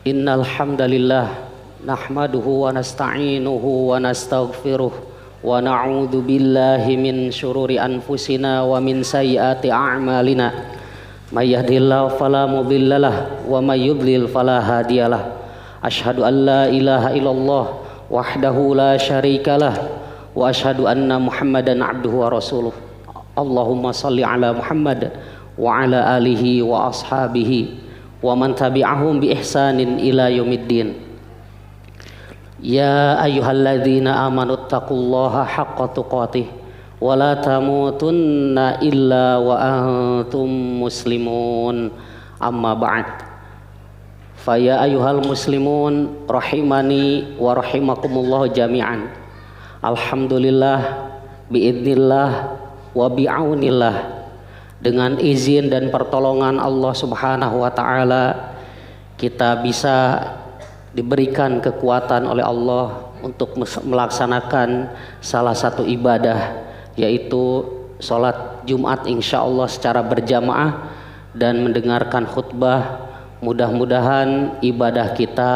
Innal hamdalillah nahmaduhu wa nasta'inuhu wa nastaghfiruh wa na'udzu billahi min syururi anfusina wa min sayyiati a'malina. May yahdihillahu fala mudhillalah wa may yudlil fala hadiyalah. Asyhadu an la ilaha illallah wahdahu la syarikalah wa asyhadu anna Muhammadan abduhu wa rasuluh. Allahumma salli ala Muhammad wa ala alihi wa ashabihi wa man tabi'ahum bi ihsanin ila yaumiddin. Ya ayyuhalladzina amanu taqullaha haqqa tuqatih wa la tamutunna illa wa antum muslimun. Amma ba'd. Fa ya ayyuhal muslimun rahimani wa rahimakumullah jami'an. Alhamdulillah biidznillah wa bi'aunillah, dengan izin dan pertolongan Allah Subhanahu wa taala kita bisa diberikan kekuatan oleh Allah untuk melaksanakan salah satu ibadah, yaitu sholat Jumat insyaallah secara berjamaah dan mendengarkan khutbah. Mudah-mudahan ibadah kita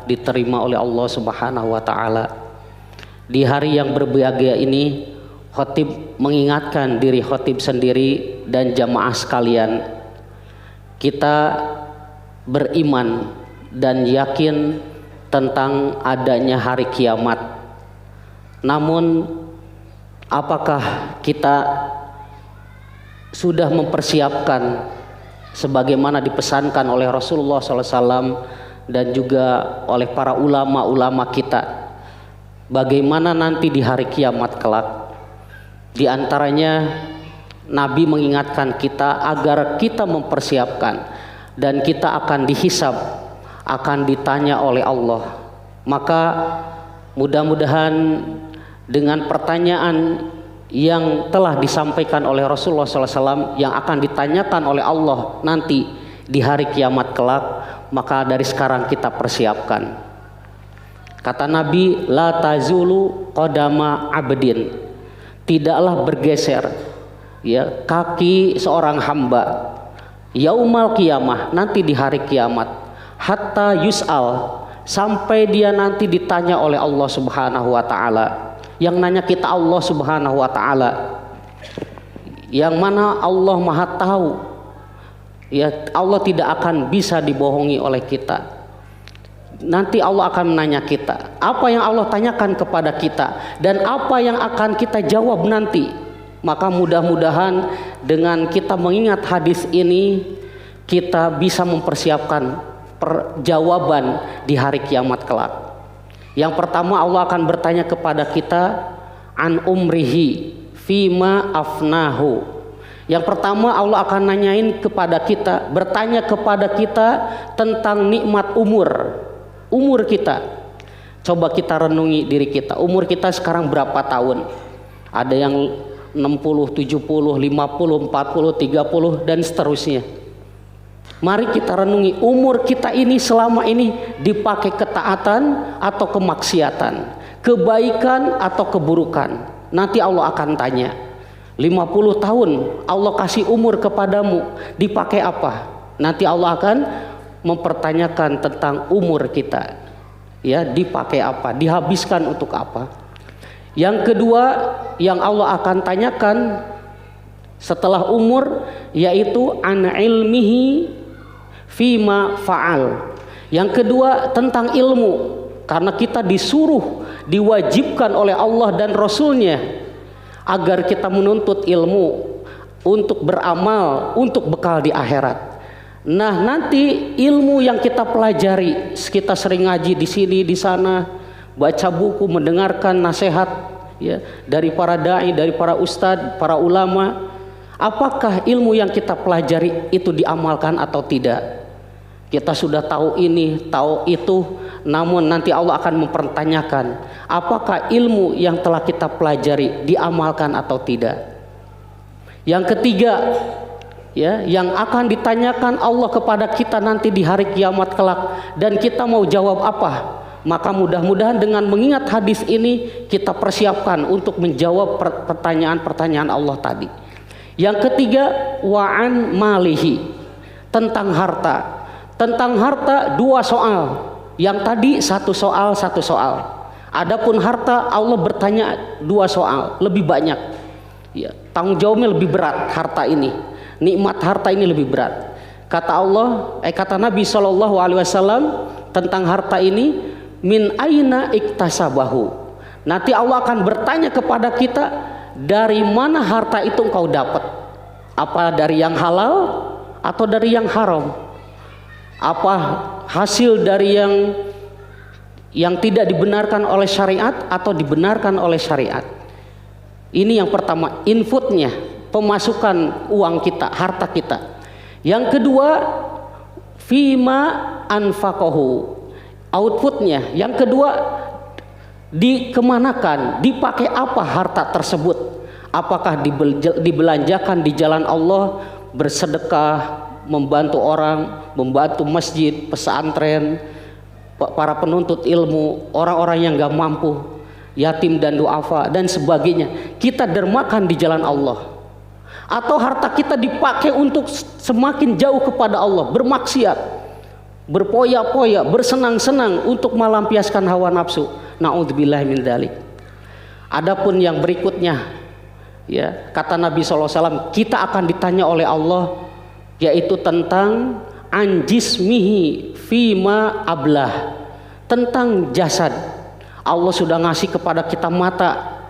diterima oleh Allah Subhanahu wa taala. Di hari yang berbahagia ini, khotib mengingatkan diri khotib sendiri dan jamaah sekalian, kita beriman dan yakin tentang adanya hari kiamat. Namun apakah kita sudah mempersiapkan sebagaimana dipesankan oleh Rasulullah SAW dan juga oleh para ulama-ulama kita, bagaimana nanti di hari kiamat kelak? Di antaranya Nabi mengingatkan kita agar kita mempersiapkan, dan kita akan dihisab, akan ditanya oleh Allah. Maka mudah-mudahan dengan pertanyaan yang telah disampaikan oleh Rasulullah SAW yang akan ditanyakan oleh Allah nanti di hari kiamat kelak, maka dari sekarang kita persiapkan. Kata Nabi, la tazulu qadama abdin, tidaklah bergeser ya kaki seorang hamba yaumal qiyamah, nanti di hari kiamat, hatta yus'al, sampai dia nanti ditanya oleh Allah Subhanahu wa taala. Yang nanya kita Allah Subhanahu wa taala, yang mana Allah Maha tahu ya, Allah tidak akan bisa dibohongi oleh kita. Nanti Allah akan menanya kita, apa yang Allah tanyakan kepada kita dan apa yang akan kita jawab nanti. Maka mudah-mudahan dengan kita mengingat hadis ini, kita bisa mempersiapkan jawaban di hari kiamat kelak. Yang pertama, Allah akan bertanya kepada kita an umrihi fima afnahu. Yang pertama, Allah akan nanyain kepada kita, bertanya kepada kita tentang nikmat umur kita. Coba kita renungi diri kita, umur kita sekarang berapa tahun? Ada yang 60, 70, 50, 40, 30 dan seterusnya. Mari kita renungi umur kita ini selama ini dipakai ketaatan atau kemaksiatan, kebaikan atau keburukan. Nanti Allah akan tanya. 50 tahun Allah kasih umur kepadamu, dipakai apa? Nanti Allah akan mempertanyakan tentang umur kita. Ya, dipakai apa? Dihabiskan untuk apa? Yang kedua yang Allah akan tanyakan setelah umur, yaitu an ilmihi fima fa'al. Yang kedua tentang ilmu, karena kita disuruh, diwajibkan oleh Allah dan Rasulnya agar kita menuntut ilmu untuk beramal, untuk bekal di akhirat. Nah, nanti ilmu yang kita pelajari, kita sering ngaji di sini di sana, baca buku, mendengarkan nasihat ya dari para dai, dari para ustadz, para ulama, apakah ilmu yang kita pelajari itu diamalkan atau tidak? Kita sudah tahu ini, tahu itu, namun nanti Allah akan mempertanyakan apakah ilmu yang telah kita pelajari diamalkan atau tidak. Yang ketiga ya, yang akan ditanyakan Allah kepada kita nanti di hari kiamat kelak, dan kita mau jawab apa? Maka mudah-mudahan dengan mengingat hadis ini kita persiapkan untuk menjawab pertanyaan-pertanyaan Allah tadi. Yang ketiga, wa'an malihi, tentang harta, Tentang harta 2 soal. Yang tadi 1 soal, 1 soal. Adapun harta Allah bertanya 2 soal, lebih banyak. Ya, tanggung jawabnya lebih berat harta ini. Nikmat harta ini lebih berat. Kata Nabi SAW tentang harta ini, min aina iktasabahu. Nanti Allah akan bertanya kepada kita, dari mana harta itu engkau dapat? Apa dari yang halal atau dari yang haram? Apa hasil dari yang tidak dibenarkan oleh syariat atau dibenarkan oleh syariat? Ini yang pertama, inputnya, pemasukan uang kita, harta kita. Yang kedua, fima anfaqahu, outputnya. Yang kedua, dikemanakan, dipakai apa harta tersebut? Apakah dibelanjakan di jalan Allah, bersedekah, membantu orang, membantu masjid, pesantren, para penuntut ilmu, orang-orang yang gak mampu, yatim dan duafa dan sebagainya, kita dermakan di jalan Allah? Atau harta kita dipakai untuk semakin jauh kepada Allah, bermaksiat, berpoya-poya, bersenang-senang untuk melampiaskan hawa nafsu? Na'udzubillahi min dzalik. Adapun yang berikutnya, ya, kata Nabi SAW, kita akan ditanya oleh Allah, yaitu tentang anjismihi fima ablah, tentang jasad. Allah sudah ngasih kepada kita mata,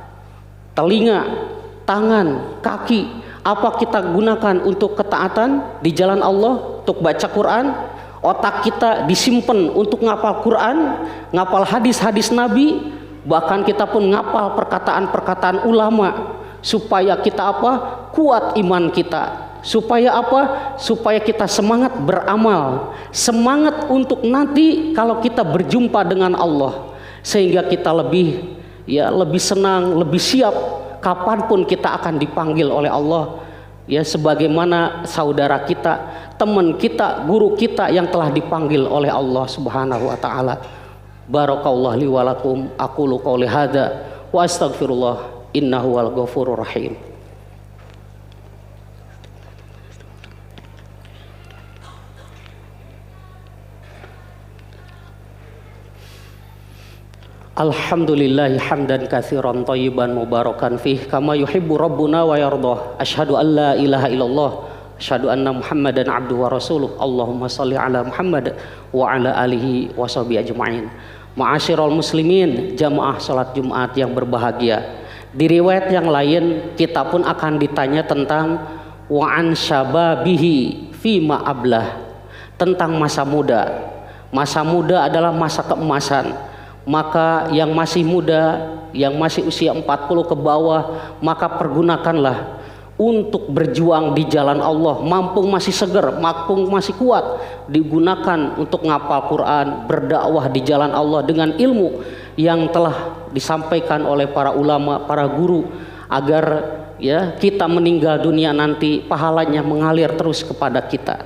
telinga, tangan, kaki. Apa kita gunakan untuk ketaatan di jalan Allah, untuk baca Quran? Otak kita disimpan untuk ngapal Quran, ngapal hadis-hadis Nabi, bahkan kita pun ngapal perkataan-perkataan ulama, supaya kita apa? Kuat iman kita. Supaya apa? Supaya kita semangat beramal, semangat untuk nanti kalau kita berjumpa dengan Allah, sehingga kita lebih senang, lebih siap kapanpun kita akan dipanggil oleh Allah, ya, sebagaimana saudara kita, teman kita, guru kita yang telah dipanggil oleh Allah Subhanahu wa taala. Barakallahu li wa lakum, aqulu qouli hadza wa astaghfirullah, innahu wal ghafurur rahim. Alhamdulillahi hamdan katsiran thayyiban mubarakan fih kama yuhibbu rabbuna wa yardah. Asyhadu an la ilaha illallah, asyhadu anna Muhammadan abduhu wa rasuluh. Allahumma shalli ala Muhammad wa ala alihi wa sahbihi ajmain. Ma'asyiral muslimin, jamaah salat Jumat yang berbahagia. Di riwayat yang lain kita pun akan ditanya tentang wa an syababihi fima ablah, tentang masa muda. Masa muda adalah masa keemasan. Maka yang masih muda, yang masih usia 40 ke bawah, maka pergunakanlah untuk berjuang di jalan Allah. Mampung masih segar, mampung masih kuat, digunakan untuk ngapal Quran, berdakwah di jalan Allah dengan ilmu yang telah disampaikan oleh para ulama, para guru, agar ya kita meninggal dunia nanti pahalanya mengalir terus kepada kita.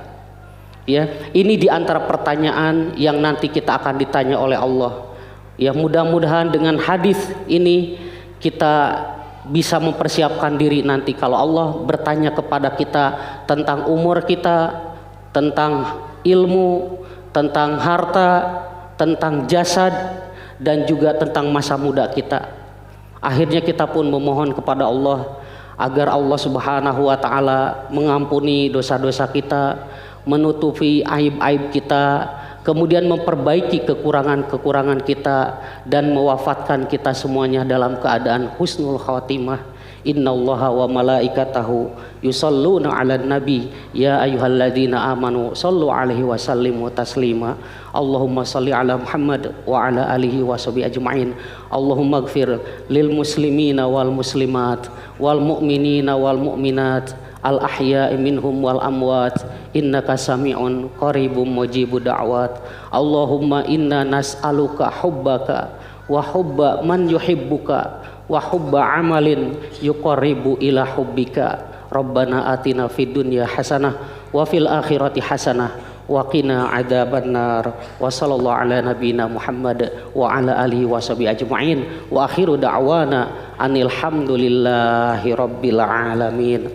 Ya, ini diantara pertanyaan yang nanti kita akan ditanya oleh Allah. Ya, mudah-mudahan dengan hadis ini kita bisa mempersiapkan diri nanti kalau Allah bertanya kepada kita tentang umur kita, tentang ilmu, tentang harta, tentang jasad, dan juga tentang masa muda kita. Akhirnya kita pun memohon kepada Allah agar Allah Subhanahu wa taala mengampuni dosa-dosa kita, menutupi aib-aib kita, kemudian memperbaiki kekurangan-kekurangan kita, dan mewafatkan kita semuanya dalam keadaan husnul khatimah. Innallaha wa malaikatahu yusholluna 'alan nabi ya ayyuhalladzina amanu shallu 'alaihi wa sallimu taslima. Allahumma shalli 'ala Muhammad wa 'ala alihi wa sahbihi ajmain. Allahumma ighfir lil muslimina wal muslimat wal mu'minina wal mu'minat al ahya'i minhum wal amwat innaka sami'un qaribum mujibud da'wat. Allahumma inna nas'aluka hubbaka wa hubba man yuhibbuka wa hubba amalin yuqarribu ila hubbika. Rabbana atina fid dunya hasanah wa fil akhirati hasanah wa qina adzabannar. Wa sallallahu ala nabiyyina Muhammad wa ala alihi wa sahbihi ajmain. Wa akhiru da'wana anil hamdulillahi rabbil alamin.